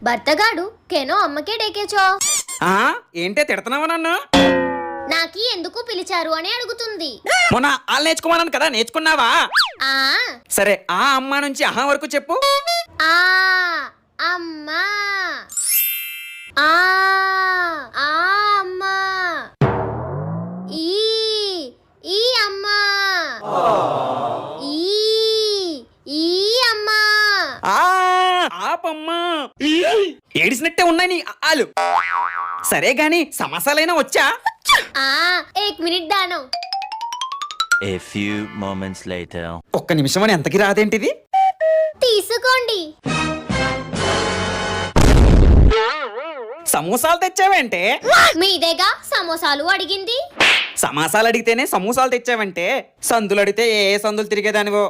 భర్తగాడు కేనో అమ్మకే డేకేచో. ఏంటే తిడుతున్నావా నన్ను? నాకి ఎందుకు పిలిచారు అని అడుగుతుంది. మొన్న వాళ్ళు నేర్చుకోమన్నాను కదా, నేర్చుకున్నావా? ఆ సరే ఆ అమ్మ నుంచి అహా వరకు చెప్పు. ఆ అమ్మా, ఆ ఆ అమ్మా, ఈ ఈ అమ్మా, ఈ ఈ అమ్మా. ఆపమ్మా, ఏడిసినట్టే ఉన్నాయి నీ ఆలు. సరే గాని సమాసాలైనా వచ్చా? ఏక్ minute దానో. A few moments later. ఒక్క నిమిషం అని ఎంతకి రాదేంటిది? తీసుకోండి. సమోసాలు తెచ్చావంటే? మీదేగా సమోసాలు అడిగింది. సమాసాలు అడిగితేనే సమోసాలు తెచ్చావంటే, సందులు అడిగితే ఏ సందులు తిరిగేదానివో.